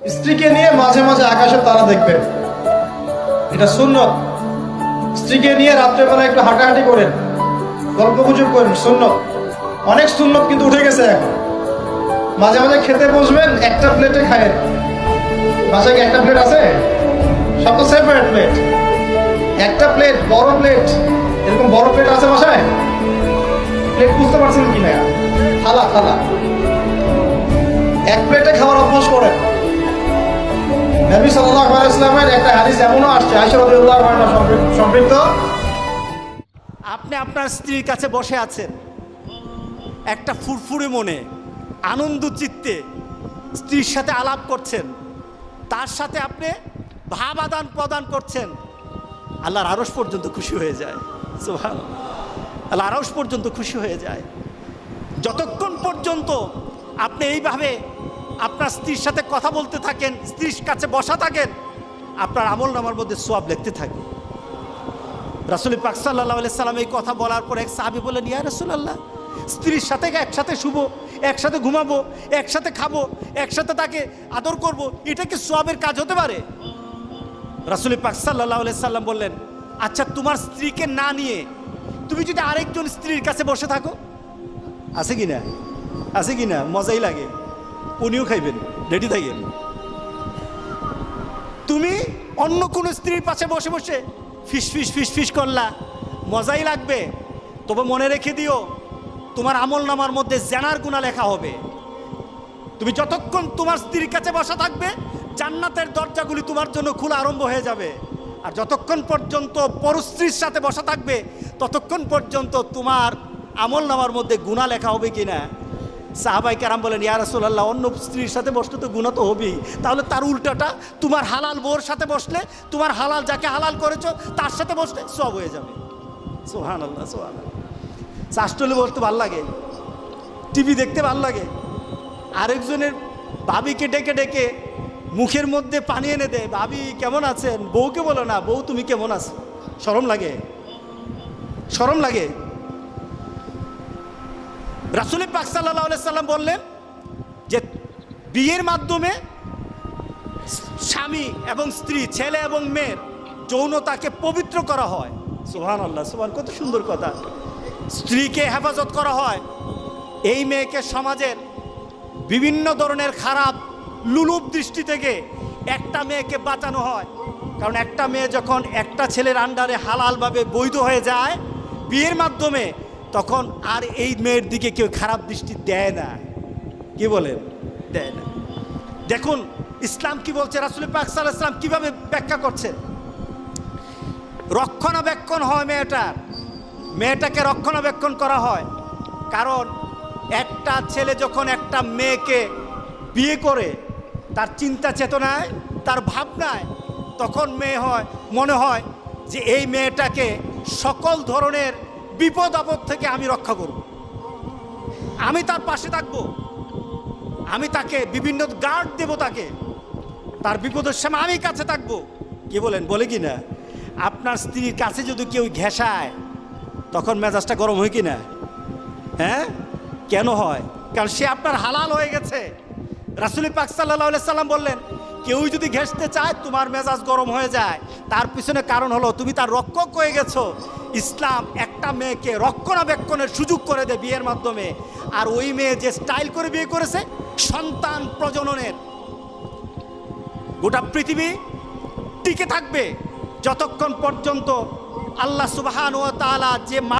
স্ত্রীকে নিয়ে মাঝে মাঝে আকাশের তারা দেখবেন, এটা সুন্নত। স্ত্রীকে নিয়ে রাত্রেবেলা একটু হাঁটাহাঁটি করেন, গল্প গুজব করেন, সুন্নত। অনেক সুন্নত কিন্তু উঠে গেছে এখন। মাঝে মাঝে খেতে বসবেন, একটা প্লেটে খায়েন। বাসায় কি একটা প্লেট আছে? সব তো সেপারেট প্লেট। একটা প্লেট, বড় প্লেট, এরকম বড় প্লেট আছে বাসায়? প্লেট বুঝতে পারছেন কিনা? থালা থালা, এক প্লেটে খাওয়ার অভ্যাস করেন। নবী সাল্লাল্লাহু আলাইহি ওয়াসাল্লামের একটা হাদিস এমনও আসছে, আয়েশা রাদিয়াল্লাহু আনহা সম্পৃক্ত। আপনি আপনার স্ত্রীর কাছে বসে আছেন, একটা ফুরফুরে মনে, আনন্দ চিত্তে স্ত্রীর সাথে আলাপ করছেন, তার সাথে আপনি ভাব আদান প্রদান করছেন। আল্লাহর আরশ পর্যন্ত খুশি হয়ে যায়। সুবহানাল্লাহ, আল্লাহর আরশ পর্যন্ত খুশি হয়ে যায়। যতক্ষণ পর্যন্ত আপনি এইভাবে আপনার স্ত্রীর সাথে কথা বলতে থাকেন, স্ত্রীর কাছে বসা থাকেন, আপনার আমলনামার মধ্যে সওয়াব লিখতে থাকে। রাসূল পাক সাল্লাল্লাহু আলাইহি সাল্লাম এই কথা বলার পর এক সাহাবী বলেন, ইয়া রাসূলুল্লাহ, স্ত্রীর সাথে একসাথে শুবো, একসাথে ঘুমাবো, একসাথে খাবো, একসাথে তাকে আদর করব, এটা কি সওয়াবের কাজ হতে পারে? রাসূল পাক সাল্লাল্লাহু আলাইহি সাল্লাম বললেন, আচ্ছা তোমার স্ত্রীকে না নিয়ে তুমি যদি আরেকজন স্ত্রীর কাছে বসে থাকো, আছে কি না? আছে কি না? মজাই লাগে। উনিও খাইবেন, রেডি থাকেন। তুমি অন্য কোনো স্ত্রীর পাশে বসে বসে ফিস ফিস ফিস ফিস করলা, মজাই লাগবে। তবে মনে রেখে দিও, তোমার আমলনামার মধ্যে জেনার গুনাহ লেখা হবে। তুমি যতক্ষণ তোমার স্ত্রীর কাছে বসা থাকবে, জান্নাতের দরজাগুলি তোমার জন্য খোলা আরম্ভ হয়ে যাবে। আর যতক্ষণ পর্যন্ত পরস্ত্রীর সাথে বসা থাকবে, ততক্ষণ পর্যন্ত তোমার আমলনামার মধ্যে গুনাহ লেখা হবে কিনা। সাহাবায়ে কেরাম বলেন, ইয়া রাসূলুল্লাহ, অন্য স্ত্রীর সাথে বসলে তো গুনাহ তো হবেই, তাহলে তার উল্টাটা তোমার হালাল বউর সাথে বসলে, তোমার হালাল যাকে হালাল করেছো তার সাথে বসলে সওয়াব হয়ে যাবে। সুবহানাল্লাহ, সুবহানাল্লাহ। চাষটলে বসতে ভালো লাগে, টিভি দেখতে ভালো লাগে, আরেকজনের ভাবিকে ডেকে ডেকে মুখের মধ্যে পানি এনে দেয়, ভাবি কেমন আছেন? বউকে বলো না, বউ তুমি কেমন আছো? শরম লাগে, শরম লাগে। রাসূল পাক সাল্লাল্লাহু আলাইহি সাল্লাম বললেন যে বিয়ের মাধ্যমে স্বামী এবং স্ত্রী, ছেলে এবং মেয়ের যৌনতাকে পবিত্র করা হয়। সুবহানাল্লাহ, সুবহান, কত সুন্দর কথা। স্ত্রীকে হেফাজত করা হয়, এই মেয়েকে সমাজের বিভিন্ন ধরনের খারাপ লুলুপ দৃষ্টি থেকে একটা মেয়েকে বাঁচানো হয়। কারণ একটা মেয়ে যখন একটা ছেলের আন্ডারে হালালভাবে বৈধ হয়ে যায় বিয়ের মাধ্যমে, তখন আর এই মেয়ের দিকে কেউ খারাপ দৃষ্টি দেয় না। কি বলেন? দেয় না। দেখুন ইসলাম কি বলছে, রাসূল পাক সাল্লাল্লাহু আলাইহি ওয়াসাল্লাম কিভাবে ব্যাখ্যা করছে। রক্ষণাবেক্ষণ হয় মেয়েটাকে রক্ষণাবেক্ষণ করা হয়। কারণ একটা ছেলে যখন একটা মেয়েকে বিয়ে করে, তার চিন্তা চেতনায়, তার ভাবনায় তখন মনে হয় যে এই মেয়েটাকে সকল ধরনের বিপদ আপদ থেকে আমি রক্ষা করব, আমি তার পাশে থাকবো, আমি তাকে বিভিন্ন গার্ড দেব, তার বিপদের সময় আমি কাছে থাকবো। কি বলেন? বলে কি না? আপনার স্ত্রীর কাছে যদি কেউ ঘেঁষায়, তখন মেজাজটা গরম হয় কি না? হ্যাঁ, কেন হয়? কারণ সে আপনার হালাল হয়ে গেছে। রাসূল পাক সাল্লাল্লাহু আলাইহি সাল্লাম বললেন, কেউ যদি ঘেঁষতে চায় তোমার মেজাজ গরম হয়ে যায়, তার পিছনে কারণ হলো তুমি তার রক্ষক হয়ে গেছো। ইসলাম একটা মেয়েকে রক্ষণাবেক্ষণের সুযোগ করে দেয় বিয়ের মাধ্যমে। আর ওই মেয়ে যে স্টাইল করে বিয়ে করেছে, সন্তান প্রজননের গোটা পৃথিবী টিকে থাকবে যতক্ষণ পর্যন্ত আল্লাহ সুবহানাহু ওয়া তাআলা যে